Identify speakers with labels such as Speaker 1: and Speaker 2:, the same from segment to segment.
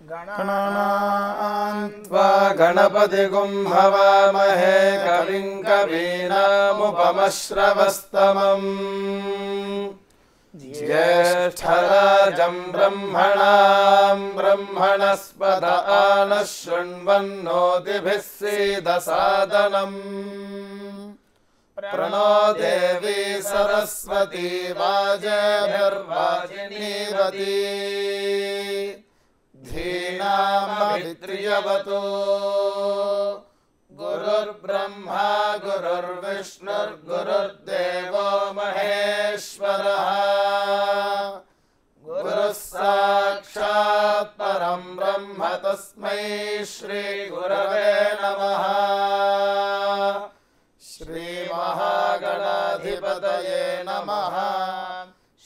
Speaker 1: गणान्त्वा गणपतिगुं हवामहे कविं कवीनामुपमश्रवस्तमम् ज्येष्ठराजं ब्रह्मणां ब्रह्मणस्पत आनः शृण्वन्नोतिभिः सीदसादनम् प्रणो देवी सरस्वती वाजेभिर्वाजिनीवती धीनामभित्र्यवतु गुरुर्ब्रह्मा गुरुर्विष्णुर्गुरुर्देवो महेश्वरः गुरुः साक्षात् परं ब्रह्म तस्मै श्रीगुरवे नमः। श्रीमहागणाधिपतये नमः।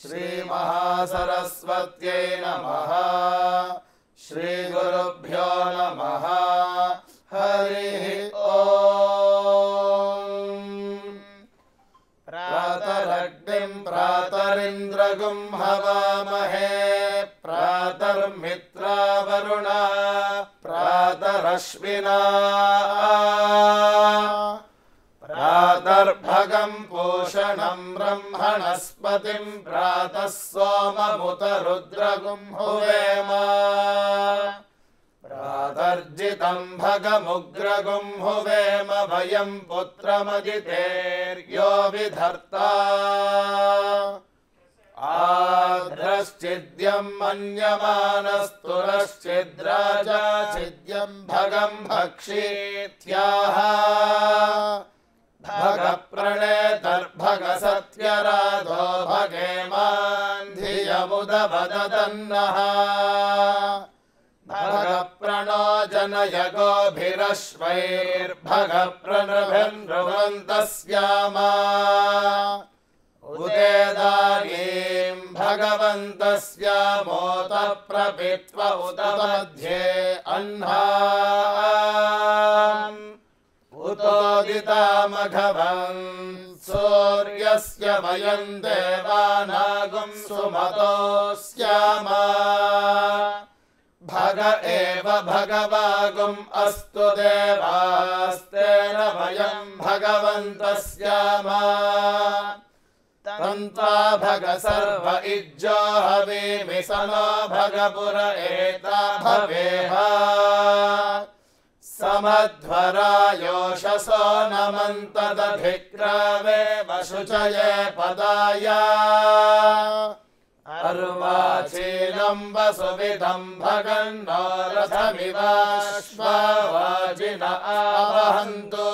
Speaker 1: श्रीमहासरस्वत्यै नमः। श्रीगुरुभ्यो नमः। हरिः ॐ। प्रातरग्निं प्रातरिन्द्रगुं हवामहे प्रातर्मित्रावरुणा प्रातरश्विना प्रातर्भगं पूषणं ब्रह्मणस्पतिं प्रातः सोममुत रुद्रगुं हुवेम प्रातर्जितं भगमुग्रगुं हुवेम वयं पुत्रमदितेर्यो विधर्ता आद्रश्चिद्यं मन्यमानस्तुरश्चिद्राजा छिद्यं भगं भक्षीत्याह भगप्रणेतर्भगसत्यराधो भगेमान् धियमुदवदन्नः भगप्रणो जनय गोभिरश्वैर्भगप्रणभिर्नृवन्तस्यामा उदेदानीं भगवन्तस्यामोत प्रपीत्व उत मध्ये अह्नाम् उतोदितामघवन् सूर्यस्य वयं देवानागुं सुमतोऽस्यामा भग एव भगवागुम् अस्तु देवास्तेन वयं भगवन्तस्यामा तन्त्वा भग सर्व इज्जो हवीमि सनो भगपुर एता भवेह समध्वरायोषसो नमन्तदधिक्रामे वशुचये पदाय अर्वाचीनं वसुविदं भगन्नो रथमिवाश्वावाजिन आवहन्तु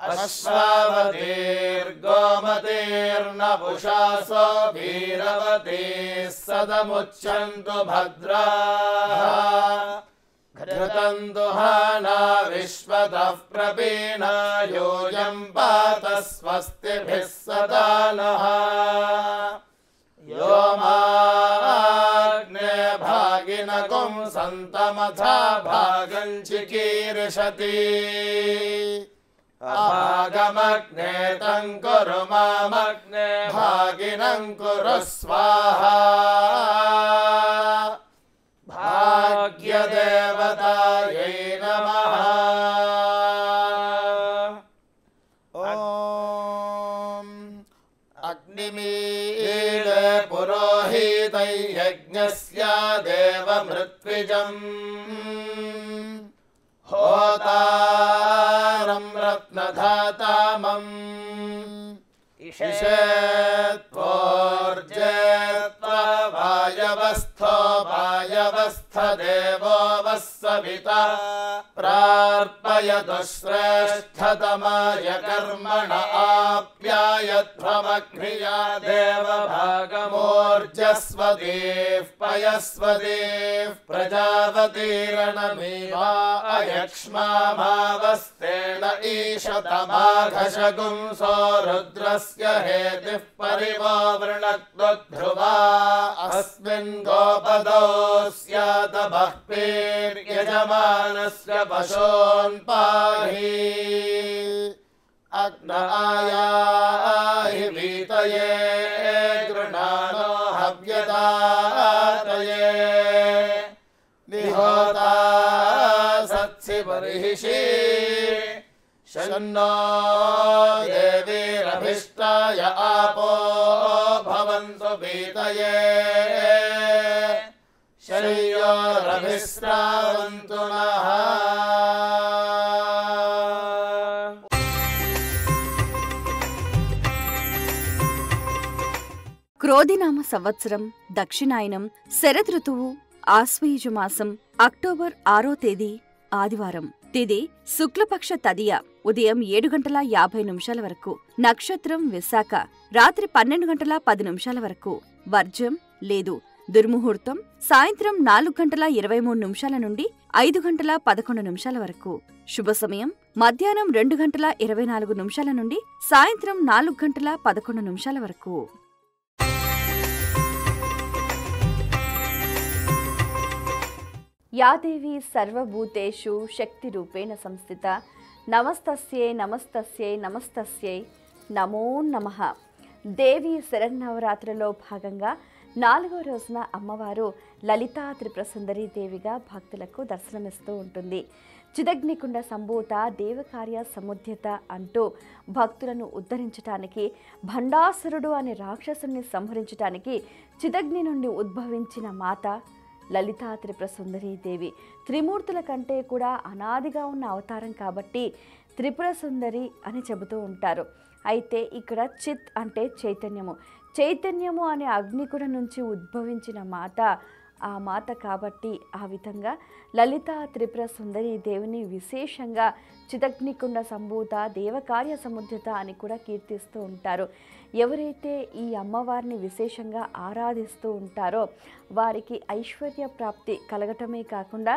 Speaker 1: अश्वावतीर्गोमतीर्नपुषासो वीरवतीः सदमुच्यन्तु भद्राः घृतं दुहाना विश्वतः प्रपीना यूयं पात स्वस्तिभिः सदा नः यो माग्ने भागिनकुं सन्तमथा भागं चिकीर्षति अभागमग्ने तं कुरु मामग्ने भागिनं कुरु स्वाहा भाग्यदेवतायै नमः। ॐ अग्निमीळे पुरोहितै यज्ञस्य देवमृत्विजम् होतारं रत्नधातामम् इषेत्वोर्जेत्वा वायवस्थो वायवस्थ देवो वः सविता प्रार्पयतु श्रेष्ठतमाय कर्मण आप्यायध्वमग्निया देवभागमोर्जस्वतीः पयस्वतीः प्रजावतीरणमीवा अयक्ष्मामावस्तेन ईशतमाघशगुं सो रुद्रस्य हेतिः परिवो वृणक्तुध्रुवा अस्मिन् गोपदौ स्यात् बह्वीर्यजमानस्य पशून् पाहि अग्न आयाहि वीतये गृणानो हव्यदातये निहोता सत्सि बर्हिषि शन्नो देवीरभिष्टाय आपो भवन्तु पीतये शय्योरभिस्रावन्तु नः।
Speaker 2: క్రోధినామ సంవత్సరం దక్షిణాయనం శరదృతువు ఆశ్వయుజ మాసం అక్టోబర్ 6వ తేదీ ఆదివారం. తిథి శుక్లపక్ష తదియ ఉదయం 7:50 వరకు. నక్షత్రం విశాఖ రాత్రి 12:10 వరకు. వర్జ్యం లేదు. దుర్ముహూర్తం సాయంత్రం 4:23 నుండి 5:11 వరకు. శుభ సమయం మధ్యాహ్నం 2:24 నుండి సాయంత్రం 4:11 వరకు. యాదేవి సర్వభూతేషు శక్తిరూపేణ సంస్థిత నమస్తస్యై నమస్తస్యై నమస్తస్యై నమో నమః. దేవి శరన్నవరాత్రిలో భాగంగా 4వ రోజున అమ్మవారు లలితా త్రిపుర సుందరీ దేవిగా భక్తులకు దర్శనమిస్తూ ఉంటుంది. చిదగ్నికుండ సంభూత దేవకార్య సముద్యత అంటూ భక్తులను ఉద్ధరించటానికి, భండాసురుడు అనే రాక్షసుని సంహరించటానికి చిదగ్ని నుండి ఉద్భవించిన మాత లలితా త్రిపుర సుందరీ దేవి. త్రిమూర్తుల కంటే కూడా అనాదిగా ఉన్న అవతారం కాబట్టి త్రిపుర సుందరి అని చెబుతూ ఉంటారు. అయితే ఇక్కడ చిత్ అంటే చైతన్యము, చైతన్యము అనే అగ్నికుడ నుంచి ఉద్భవించిన మాత ఆ మాత కాబట్టి ఆ విధంగా లలితా త్రిపుర సుందరీ దేవిని విశేషంగా చిదగ్నికుండ సంభూత దేవకార్య సముద్యత అని కూడా కీర్తిస్తూ ఉంటారు. ఎవరైతే ఈ అమ్మవారిని విశేషంగా ఆరాధిస్తూ ఉంటారో వారికి ఐశ్వర్య ప్రాప్తి కలగటమే కాకుండా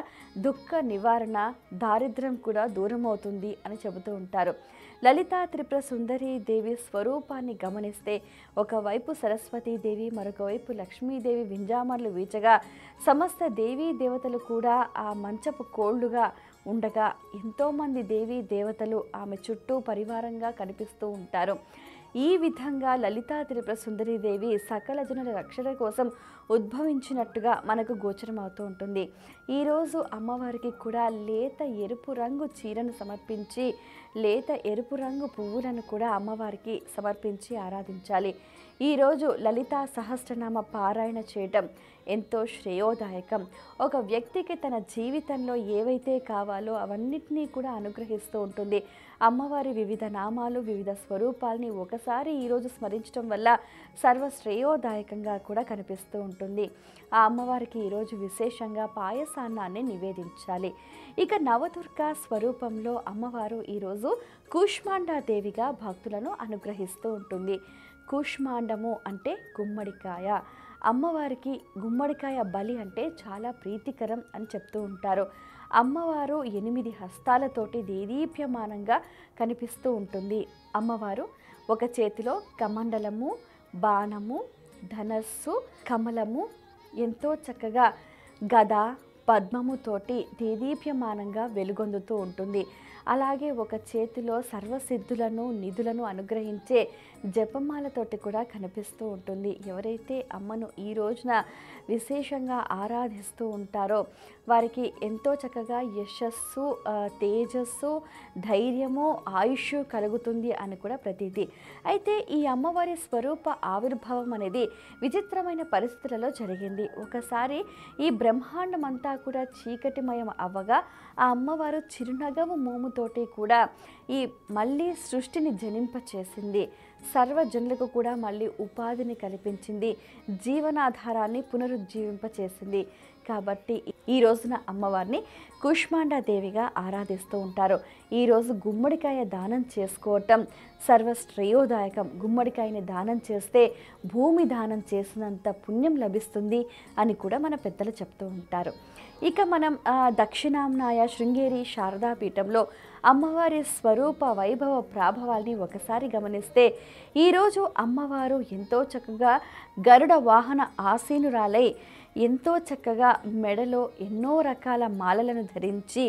Speaker 2: దుఃఖ నివారణ, దారిద్ర్యం కూడా దూరం అవుతుంది అని చెబుతూ ఉంటారు. లలితా త్రిపుర సుందరీ దేవి స్వరూపాన్ని గమనిస్తే ఒకవైపు సరస్వతీదేవి, మరొక వైపు లక్ష్మీదేవి వింజామర్లు వీచగా సమస్త దేవీ దేవతలు కూడా ఆ మంచపు కోళ్లుగా ఉండగా ఎంతోమంది దేవీ దేవతలు ఆమె చుట్టూ పరివారంగా కనిపిస్తూ ఉంటారు. ఈ విధంగా లలితా త్రిపుర సుందరీ దేవి సకల జనుల రక్షణ కోసం ఉద్భవించినట్టుగా మనకు గోచరం అవుతూ ఉంటుంది. ఈరోజు అమ్మవారికి కూడా లేత ఎరుపు రంగు చీరను సమర్పించి, లేత ఎరుపు రంగు పువ్వులను కూడా అమ్మవారికి సమర్పించి ఆరాధించాలి. ఈరోజు లలితా సహస్రనామ పారాయణ చేయటం ఎంతో శ్రేయోదాయకం. ఒక వ్యక్తికి తన జీవితంలో ఏవైతే కావాలో అవన్నిటినీ కూడా అనుగ్రహిస్తూ ఉంటుంది. అమ్మవారి వివిధ నామాలు, వివిధ స్వరూపాలని ఒకసారి ఈరోజు స్మరించడం వల్ల సర్వశ్రేయోదాయకంగా కూడా కనిపిస్తూ ఉంటుంది. ఆ అమ్మవారికి ఈరోజు విశేషంగా పాయసాన్నాన్ని నివేదించాలి. ఇక నవదుర్గా స్వరూపంలో అమ్మవారు ఈరోజు కూష్మాండాదేవిగా భక్తులను అనుగ్రహిస్తూ ఉంటుంది. కూష్మాండము అంటే గుమ్మడికాయ. అమ్మవారికి గుమ్మడికాయ బలి అంటే చాలా ప్రీతికరం అని చెప్తూ ఉంటారు. అమ్మవారు 8 హస్తాలతోటి దేదీప్యమానంగా కనిపిస్తూ ఉంటుంది. అమ్మవారు ఒక చేతిలో కమండలము, బాణము, ధనస్సు, కమలము, ఎంతో చక్కగా గద, పద్మముతోటి దేదీప్యమానంగా వెలుగొందుతూ ఉంటుంది. అలాగే ఒక చేతిలో సర్వసిద్ధులను, నిధులను అనుగ్రహించే జపమాలతోటి కూడా కనిపిస్తూ ఉంటుంది. ఎవరైతే అమ్మను ఈ రోజున విశేషంగా ఆరాధిస్తూ ఉంటారో వారికి ఎంతో చక్కగా యశస్సు, తేజస్సు, ధైర్యము, ఆయుష్ కలుగుతుంది అని కూడా ప్రతీతి. అయితే ఈ అమ్మవారి స్వరూప ఆవిర్భావం అనేది విచిత్రమైన పరిస్థితులలో జరిగింది. ఒకసారి ఈ బ్రహ్మాండం అంతా కూడా చీకటిమయం అవ్వగా ఆ అమ్మవారు చిరునగవు మోముతోటి కూడా ఈ మళ్ళీ సృష్టిని జనింపచేసింది. సర్వజనులకు కూడా మళ్ళీ ఉపాధిని కల్పించింది, జీవనాధారాన్ని పునరుజ్జీవింపచేసింది. కాబట్టి ఈ రోజున అమ్మవారిని కూష్మాండాదేవిగా ఆరాధిస్తూ ఉంటారు. ఈరోజు గుమ్మడికాయ దానం చేసుకోవటం సర్వశ్రేయోదాయకం. గుమ్మడికాయని దానం చేస్తే భూమి దానం చేసినంత పుణ్యం లభిస్తుంది అని కూడా మన పెద్దలు చెప్తూ ఉంటారు. ఇక మనం దక్షిణాంనాయ శృంగేరి శారదాపీఠంలో అమ్మవారి స్వరూప వైభవ ప్రాభవాల్ని ఒకసారి గమనిస్తే ఈరోజు అమ్మవారు ఎంతో చక్కగా గరుడ వాహన ఆసీనురాలై ఎంతో చక్కగా మెడలో ఎన్నో రకాల మాలలను ధరించి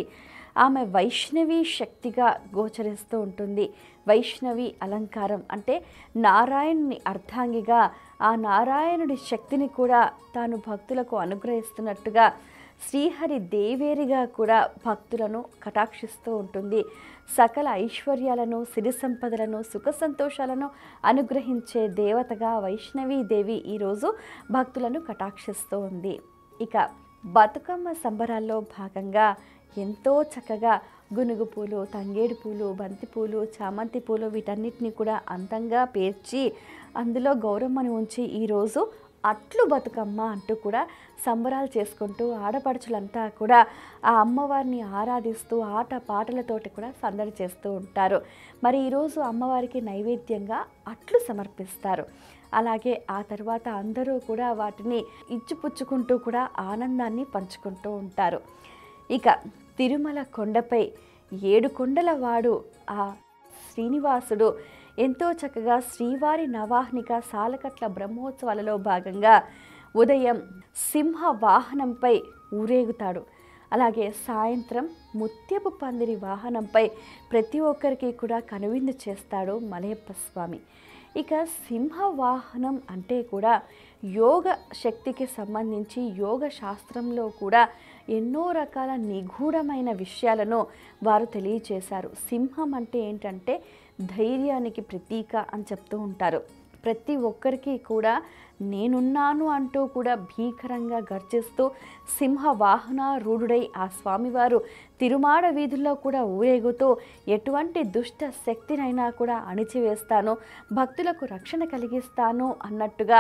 Speaker 2: ఆమె వైష్ణవి శక్తిగా గోచరిస్తూ ఉంటుంది. వైష్ణవి అలంకారం అంటే నారాయణుని అర్ధాంగిగా ఆ నారాయణుడి శక్తిని కూడా తాను భక్తులకు అనుగ్రహిస్తున్నట్టుగా శ్రీహరి దేవేరిగా కూడా భక్తులను కటాక్షిస్తూ ఉంటుంది. సకల ఐశ్వర్యాలను, సిరి సంపదలను, సుఖ సంతోషాలను అనుగ్రహించే దేవతగా వైష్ణవీదేవి ఈరోజు భక్తులను కటాక్షిస్తూ ఉంది. ఇక బతుకమ్మ సంబరాల్లో భాగంగా ఎంతో చక్కగా గునుగు పూలు, తంగేడు పూలు, బంతి పూలు, చామంతి పూలు వీటన్నిటిని కూడా అందంగా పేర్చి అందులో గౌరమ్మని ఉంచి ఈరోజు అట్లు బతుకమ్మ అంటూ కూడా సంబరాలు చేసుకుంటూ ఆడపడుచులంతా కూడా ఆ అమ్మవారిని ఆరాధిస్తూ ఆట పాటలతోటి కూడా సందడి చేస్తూ ఉంటారు. మరి ఈరోజు అమ్మవారికి నైవేద్యంగా అట్లు సమర్పిస్తారు. అలాగే ఆ తర్వాత అందరూ కూడా వాటిని ఇచ్చిపుచ్చుకుంటూ కూడా ఆనందాన్ని పంచుకుంటూ ఉంటారు. ఇక తిరుమల కొండపై 7 కొండల వాడు ఆ శ్రీనివాసుడు ఎంతో చక్కగా శ్రీవారి నవాహ్నిక సాలకట్ల బ్రహ్మోత్సవాలలో భాగంగా ఉదయం సింహ వాహనంపై ఊరేగుతాడు. అలాగే సాయంత్రం ముత్యపు పందిరి వాహనంపై ప్రతి ఒక్కరికి కూడా కనువిందు చేస్తాడు మలయప్ప స్వామి. ఇక సింహ వాహనం అంటే కూడా యోగ శక్తికి సంబంధించి యోగ శాస్త్రంలో కూడా ఎన్నో రకాల నిగూఢమైన విషయాలను వారు తెలియచేశారు. సింహం అంటే ఏంటంటే ధైర్యానికి ప్రతీక అని చెప్తూ ఉంటారు. ప్రతి ఒక్కరికి కూడా నేనున్నాను అంటూ కూడా భీకరంగా గర్జిస్తూ సింహ వాహనారూఢుడై ఆ స్వామివారు తిరుమాడ వీధుల్లో కూడా ఊరేగుతూ ఎటువంటి దుష్ట శక్తినైనా కూడా అణిచివేస్తాను, భక్తులకు రక్షణ కలిగిస్తాను అన్నట్టుగా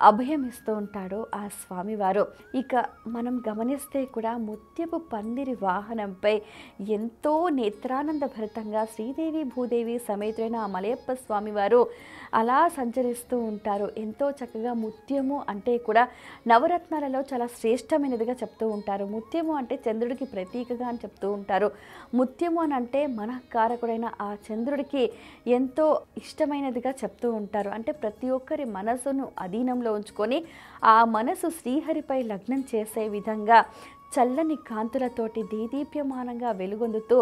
Speaker 2: అభయమిస్తూ ఉంటాడు ఆ స్వామివారు. ఇక మనం గమనిస్తే కూడా ముత్యపు పందిరి వాహనంపై ఎంతో నేత్రానంద భరితంగా శ్రీదేవి భూదేవి సమేతుడైన ఆ మలయప్ప స్వామివారు అలా సంచరిస్తూ ఉంటారు. ఎంతో చక్కగా ముత్యము అంటే కూడా నవరత్నాలలో చాలా శ్రేష్టమైనదిగా చెప్తూ ఉంటారు. ముత్యము అంటే చంద్రుడికి ప్రతీకగా అని చెప్తూ ఉంటారు. ముత్యము అని అంటే మనఃకారకుడైన ఆ చంద్రుడికి ఎంతో ఇష్టమైనదిగా చెప్తూ ఉంటారు. అంటే ప్రతి ఒక్కరి మనసును అధీనంలో ఉంచుకొని ఆ మనసు శ్రీహరిపై లగ్నం చేసే విధంగా చల్లని కాంతులతోటి దేదీప్యమానంగా వెలుగొందుతూ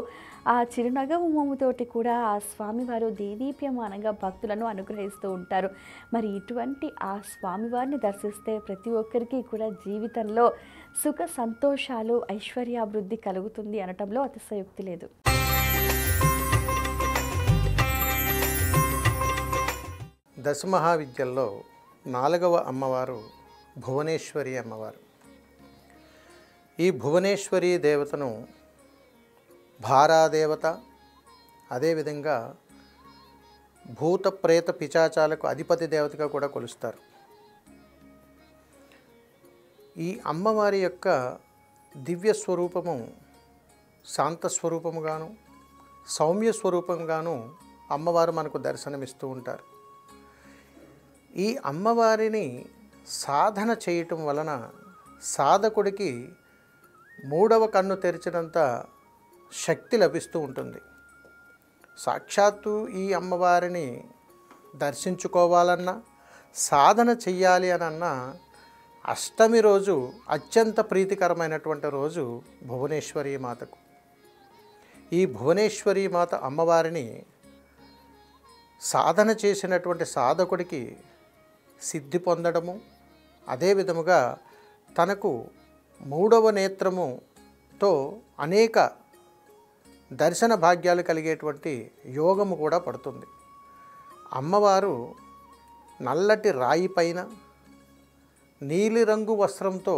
Speaker 2: ఆ చిరునగవు మోముతోటి కూడా ఆ స్వామివారు దేదీప్యమానంగా భక్తులను అనుగ్రహిస్తూ ఉంటారు. మరి ఇటువంటి ఆ స్వామివారిని దర్శిస్తే ప్రతి ఒక్కరికి కూడా జీవితంలో సుఖ సంతోషాలు, ఐశ్వర్యాభివృద్ధి కలుగుతుంది అనటంలో అతిశయోక్తి లేదు.
Speaker 3: దశమహావిద్యల్లో 4వ అమ్మవారు భువనేశ్వరి అమ్మవారు. ఈ భువనేశ్వరి దేవతను భారాదేవత, అదేవిధంగా భూత ప్రేత పిశాచాలకు అధిపతి దేవతగా కూడా కొలుస్తారు. ఈ అమ్మవారి యొక్క దివ్య స్వరూపము శాంత స్వరూపముగాను, సౌమ్య స్వరూపంగాను అమ్మవారు మనకు దర్శనమిస్తూ ఉంటారు. ఈ అమ్మవారిని సాధన చేయటం వలన సాధకుడికి 3వ కన్ను తెరిచినంత శక్తి లభిస్తూ ఉంటుంది. సాక్షాత్తు ఈ అమ్మవారిని దర్శించుకోవాలన్నా, సాధన చెయ్యాలి అనన్నా అష్టమి రోజు అత్యంత ప్రీతికరమైనటువంటి రోజు భువనేశ్వరి మాతకు. ఈ భువనేశ్వరి మాత అమ్మవారిని సాధన చేసినటువంటి సాధకుడికి సిద్ధి పొందడము, అదే విధముగా తనకు 3వ నేత్రముతో అనేక దర్శన భాగ్యాలు కలిగేటువంటి యోగము కూడా పడుతుంది. అమ్మవారు నల్లటి రాయి పైన నీలిరంగు వస్త్రంతో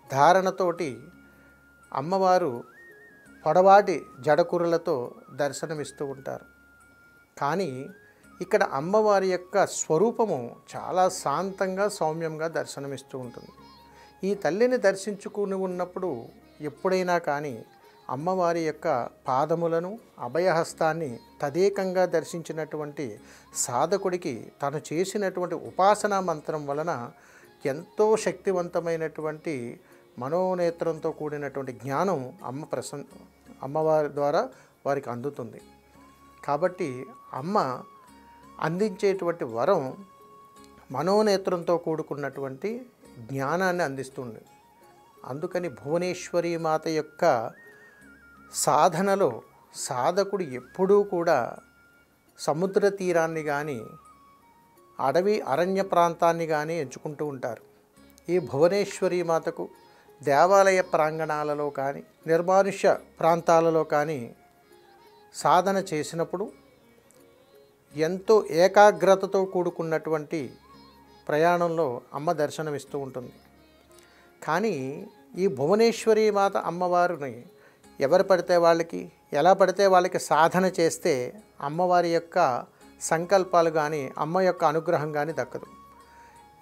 Speaker 3: ధారణతోటి అమ్మవారు పొడవాటి జడకురులతో దర్శనమిస్తూ ఉంటారు. కానీ ఇక్కడ అమ్మవారి యొక్క స్వరూపము చాలా శాంతంగా, సౌమ్యంగా దర్శనమిస్తూ ఉంటుంది. ఈ తల్లిని దర్శించుకుని ఉన్నప్పుడు ఎప్పుడైనా కానీ అమ్మవారి యొక్క పాదములను, అభయహస్తాన్ని తదేకంగా దర్శించినటువంటి సాధకుడికి తను చేసినటువంటి ఉపాసనా మంత్రం వలన ఎంతో శక్తివంతమైనటువంటి మనోనేత్రంతో కూడినటువంటి జ్ఞానం అమ్మవారి ద్వారా వారికి అందుతుంది. కాబట్టి అమ్మ అందించేటువంటి వరం మనోనేత్రంతో కూడుకున్నటువంటి జ్ఞానాన్ని అందిస్తుంది. అందుకని భువనేశ్వరి మాత యొక్క సాధనలో సాధకుడు ఎప్పుడూ కూడా సముద్ర తీరాన్ని కానీ, అడవి అరణ్య ప్రాంతాన్ని కానీ ఎంచుకుంటూ ఉంటారు. ఈ భువనేశ్వరి మాతకు దేవాలయ ప్రాంగణాలలో కానీ నిర్మానుష్య ప్రాంతాలలో కానీ సాధన చేసినప్పుడు ఎంతో ఏకాగ్రతతో కూడుకున్నటువంటి ప్రయాణంలో అమ్మ దర్శనమిస్తూ ఉంటుంది. కానీ ఈ భువనేశ్వరి మాత అమ్మవారిని ఎవరు పడితే వాళ్ళకి, ఎలా పడితే వాళ్ళకి సాధన చేస్తే అమ్మవారి యొక్క సంకల్పాలు కానీ అమ్మ యొక్క అనుగ్రహం కానీ దక్కదు.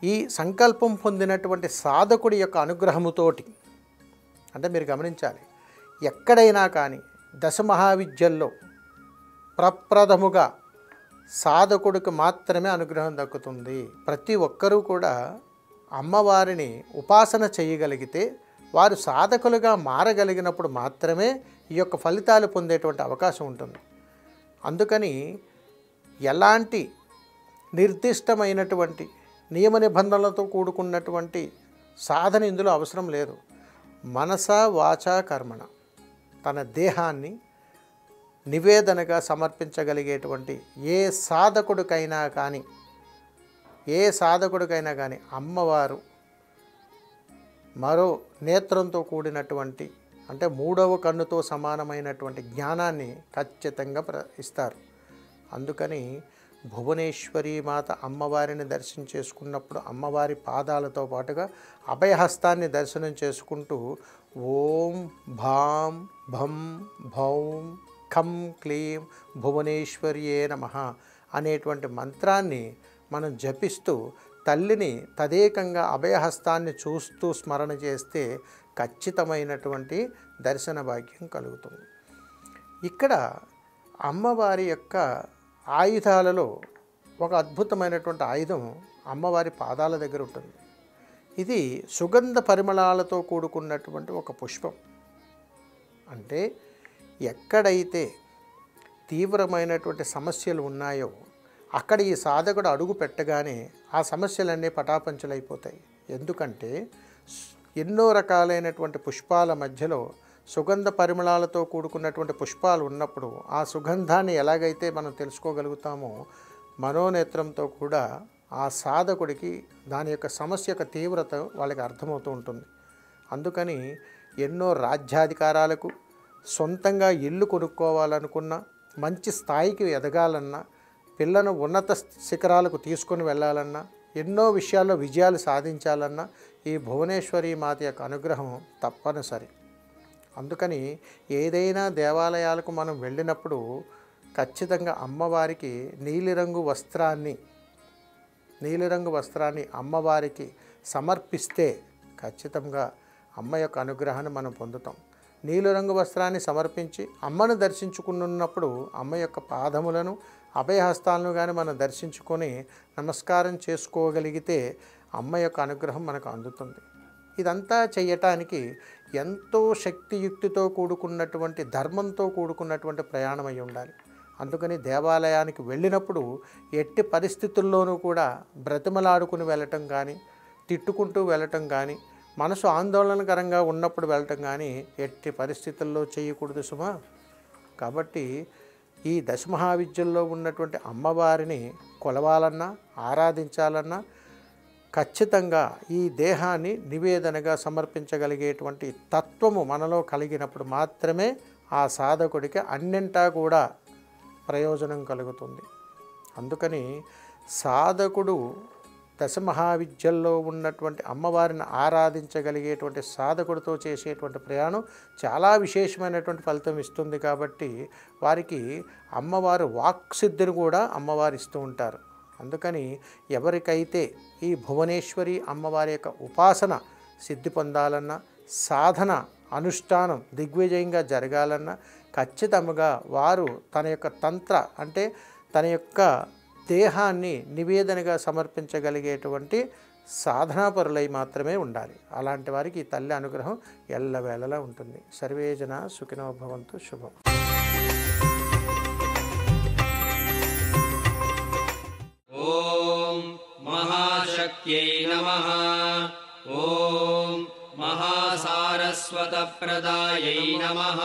Speaker 3: ఈ సంకల్పం పొందినటువంటి సాధకుడి యొక్క అనుగ్రహముతోటి, అంటే మీరు గమనించాలి, ఎక్కడైనా కానీ దశమహావిద్యల్లో ప్రప్రథముగా సాధకుడికి మాత్రమే అనుగ్రహం దక్కుతుంది. ప్రతి ఒక్కరూ కూడా అమ్మవారిని ఉపాసన చేయగలిగితే, వారు సాధకులుగా మారగలిగినప్పుడు మాత్రమే ఈ యొక్క ఫలితాలు పొందేటువంటి అవకాశం ఉంటుంది. అందుకని ఎలాంటి నిర్దిష్టమైనటువంటి నియమ నిబంధనలతో కూడుకున్నటువంటి సాధన ఇందులో అవసరం లేదు. మనస వాచ కర్మణ తన దేహాన్ని నివేదనగా సమర్పించగలిగేటువంటి ఏ సాధకుడికైనా కానీ అమ్మవారు మరో నేత్రంతో కూడినటువంటి, అంటే మూడవ కన్నుతో సమానమైనటువంటి జ్ఞానాన్ని ఖచ్చితంగా ఇస్తారు. అందుకని భువనేశ్వరి మాత అమ్మవారిని దర్శనం చేసుకున్నప్పుడు అమ్మవారి పాదాలతో పాటుగా అభయహస్తాన్ని దర్శనం చేసుకుంటూ ఓం భాం భం భౌం ఖం క్లీం భువనేశ్వర్యే నమః అనేటువంటి మంత్రాన్ని మనం జపిస్తూ తల్లిని తదేకంగా అభయహస్తాన్ని చూస్తూ స్మరణ చేస్తే ఖచ్చితమైనటువంటి దర్శన భాగ్యం కలుగుతుంది. ఇక్కడ అమ్మవారి యొక్క ఆయుధాలలో ఒక అద్భుతమైనటువంటి ఆయుధం అమ్మవారి పాదాల దగ్గర ఉంటుంది. ఇది సుగంధ పరిమళాలతో కూడుకున్నటువంటి ఒక పుష్పం. అంటే ఎక్కడైతే తీవ్రమైనటువంటి సమస్యలు ఉన్నాయో అక్కడ ఈ సాధకుడు అడుగు పెట్టగానే ఆ సమస్యలన్నీ పటాపంచలైపోతాయి. ఎందుకంటే ఎన్నో రకాలైనటువంటి పుష్పాల మధ్యలో సుగంధ పరిమళాలతో కూడుకున్నటువంటి పుష్పాలు ఉన్నప్పుడు ఆ సుగంధాన్ని ఎలాగైతే మనం తెలుసుకోగలుగుతామో, మనోనేత్రంతో కూడా ఆ సాధకుడికి దాని యొక్క సమస్య యొక్క తీవ్రత వాళ్ళకి అర్థమవుతూ ఉంటుంది. అందుకని ఎన్నో రాజ్యాధికారాలకు, సొంతంగా ఇల్లు కొనుక్కోవాలనుకున్నా, మంచి స్థాయికి ఎదగాలన్నా, పిల్లను ఉన్నత శిఖరాలకు తీసుకొని వెళ్ళాలన్నా, ఎన్నో విషయాల్లో విజయాలు సాధించాలన్నా ఈ భువనేశ్వరి మాత యొక్క అనుగ్రహం తప్పనిసరి. అందుకని ఏదైనా దేవాలయాలకు మనం వెళ్ళినప్పుడు ఖచ్చితంగా అమ్మవారికి నీలిరంగు వస్త్రాన్ని అమ్మవారికి సమర్పిస్తే ఖచ్చితంగా అమ్మ యొక్క అనుగ్రహాన్ని మనం పొందుతాం. నీలిరంగు వస్త్రాన్ని సమర్పించి అమ్మను దర్శించుకున్నప్పుడు అమ్మ యొక్క పాదములను, అభయహస్తాలను కానీ మనం దర్శించుకొని నమస్కారం చేసుకోగలిగితే అమ్మ యొక్క అనుగ్రహం మనకు అందుతుంది. ఇదంతా చేయటానికి ఎంతో శక్తియుక్తితో కూడుకున్నటువంటి, ధర్మంతో కూడుకున్నటువంటి ప్రయాణం అయి ఉండాలి. అందుకని దేవాలయానికి వెళ్ళినప్పుడు ఎట్టి పరిస్థితుల్లోనూ కూడా బ్రతిమలాడుకుని వెళ్ళటం కానీ, తిట్టుకుంటూ వెళ్ళటం కానీ, మనసు ఆందోళనకరంగా ఉన్నప్పుడు వెళ్ళటం కానీ ఎట్టి పరిస్థితుల్లో చేయకూడదు సుమా. కాబట్టి ఈ దశమహావిద్యల్లో ఉన్నటువంటి అమ్మవారిని కొలవాలన్నా, ఆరాధించాలన్నా ఖచ్చితంగా ఈ దేహాన్ని నివేదనగా సమర్పించగలిగేటువంటి తత్వము మనలో కలిగినప్పుడు మాత్రమే ఆ సాధకుడికి అన్నింటా కూడా ప్రయోజనం కలుగుతుంది. అందుకని సాధకుడు దశమహావిద్యల్లో ఉన్నటువంటి అమ్మవారిని ఆరాధించగలిగేటువంటి సాధకుడితో చేసేటువంటి ప్రయాణం చాలా విశేషమైనటువంటి ఫలితం ఇస్తుంది. కాబట్టి వారికి అమ్మవారు వాక్సిద్ధిని కూడా అమ్మవారు ఇస్తూ ఉంటారు. అందుకని ఎవరికైతే ఈ భువనేశ్వరి అమ్మవారి యొక్క ఉపాసన సిద్ధి పొందాలన్నా, సాధన అనుష్ఠానం దిగ్విజయంగా జరగాలన్నా ఖచ్చితంగా వారు తన యొక్క తంత్ర, అంటే తన యొక్క దేహాన్ని నివేదనగా సమర్పించగలిగేటువంటి సాధనాపరులై మాత్రమే ఉండాలి. అలాంటి వారికి ఈ తల్లి అనుగ్రహం ఎల్లవేళలా ఉంటుంది. సర్వే జనా సుఖినో భవంతు. శుభం.
Speaker 4: ఓం మహాశక్త్యై నమః. ఓం మహాసారస్వతప్రదాయై నమః.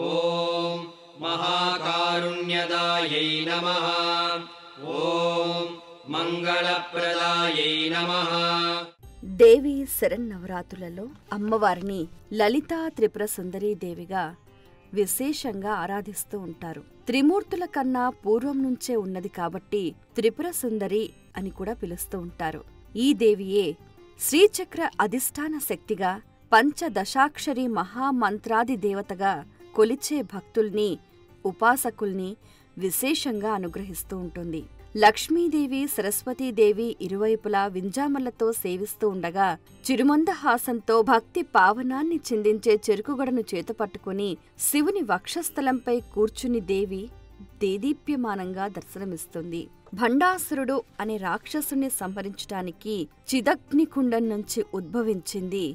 Speaker 4: ఓం మహాకారుణ్యదాయై నమః. ఓం మంగళప్రదాయై నమః.
Speaker 2: దేవి శరన్నవరాత్రులలో అమ్మవారిని లలితా త్రిపుర సుందరీ దేవిగా విశేషంగా ఆరాధిస్తూ ఉంటారు. త్రిమూర్తుల కన్నా పూర్వం నుంచే ఉన్నది కాబట్టి త్రిపుర సుందరి అని కూడా పిలుస్తూ ఉంటారు. ఈ దేవియే శ్రీచక్ర అధిష్టాన శక్తిగా, పంచదశాక్షరి మహామంత్రాది దేవతగా కొలిచే భక్తుల్ని, ఉపాసకుల్ని విశేషంగా అనుగ్రహిస్తూ ఉంటుంది. లక్ష్మీదేవి, సరస్వతీదేవి ఇరువైపులా వింజామలతో సేవిస్తూ ఉండగా చిరుమందహాసంతో భక్తి పావనాన్ని చిందించే చెరుకుగడను చేతపట్టుకుని శివుని వక్షస్థలంపై కూర్చుని దేవి దేదీప్యమానంగా దర్శనమిస్తుంది. భండాసురుడు అనే రాక్షసుని సంహరించటానికి చిదగ్నికుండం నుంచి ఉద్భవించింది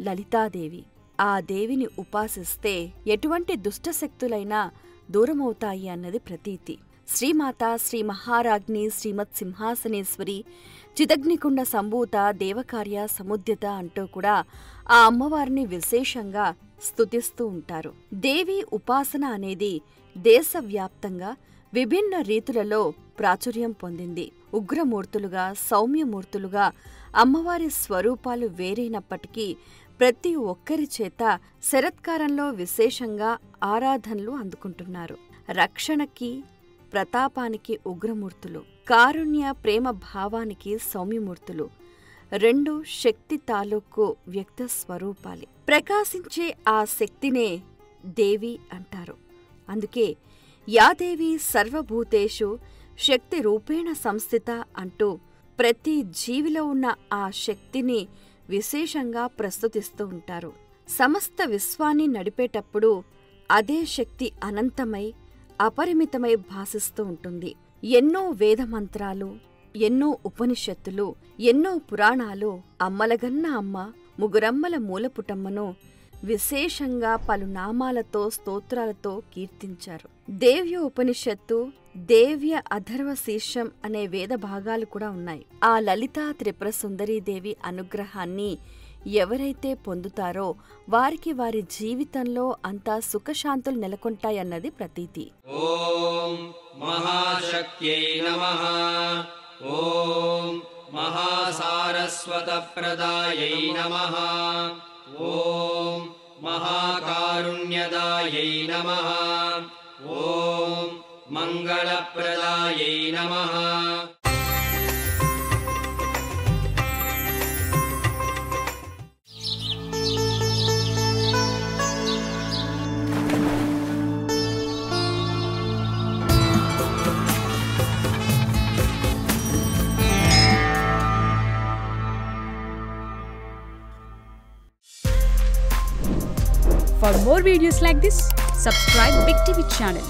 Speaker 2: లలితాదేవి. ఆ దేవిని ఉపాసిస్తే ఎటువంటి దుష్టశక్తులైనా దూరమవుతాయి అన్నది ప్రతీతి. శ్రీమాత, శ్రీ మహారాజ్ఞి, శ్రీమత్ సింహాసనేశ్వరి, చిదగ్నికుండ సంభూత, దేవకార్య సముద్యత అంటూ కూడా ఆ అమ్మవారిని విశేషంగా స్తుతిస్తూ ఉంటారు. దేవి ఉపాసన అనేది దేశవ్యాప్తంగా విభిన్న రీతులలో ప్రాచుర్యం పొందింది. ఉగ్రమూర్తులుగా, సౌమ్యమూర్తులుగా అమ్మవారి స్వరూపాలు వేరైనప్పటికీ ప్రతి ఒక్కరి చేత శరత్కారంలో విశేషంగా ఆరాధనలు అందుకుంటున్నారు. రక్షణకి, ప్రతాపానికి ఉగ్రమూర్తులు, కారుణ్య ప్రేమ భావానికి సౌమ్యమూర్తులు, రెండు శక్తి తాలూకు వ్యక్త స్వరూపాలి. ప్రకాశించే ఆ శక్తినే దేవి అంటారు. అందుకే యాదేవి సర్వభూతేషు శక్తి రూపేణ సంస్థిత అంటూ ప్రతి జీవిలో ఉన్న ఆ శక్తిని విశేషంగా ప్రస్తుతిస్తూ ఉంటారు. సమస్త విశ్వాన్ని నడిపేటప్పుడు అదే శక్తి అనంతమై అపరిమితమై భాసిస్తూ ఉంటుంది. ఎన్నో వేదమంత్రాలు, ఎన్నో ఉపనిషత్తులు, ఎన్నో పురాణాలు అమ్మలగన్న అమ్మ, ముగురమ్మల మూలపుటమ్మను విశేషంగా పలు నామాలతో, స్తోత్రాలతో కీర్తించారు. దేవ్య ఉపనిషత్తు, దేవ్య అథర్వ శీర్షం అనే వేద భాగాలు కూడా ఉన్నాయి. ఆ లలితా త్రిపుర సుందరీదేవి అనుగ్రహాన్ని ఎవరైతే పొందుతారో వారికి వారి జీవితంలో అంతా సుఖశాంతులు నెలకొంటాయన్నది ప్రతీతి.
Speaker 4: ఓం మహాశక్త్యై నమః. ఓం మహాసారస్వతప్రదాయై నమః. ఓం మహాకారుణ్యదాయై నమః. ఓం మంగళప్రదాయై నమః.
Speaker 5: For more videos like this, subscribe Big TV channel.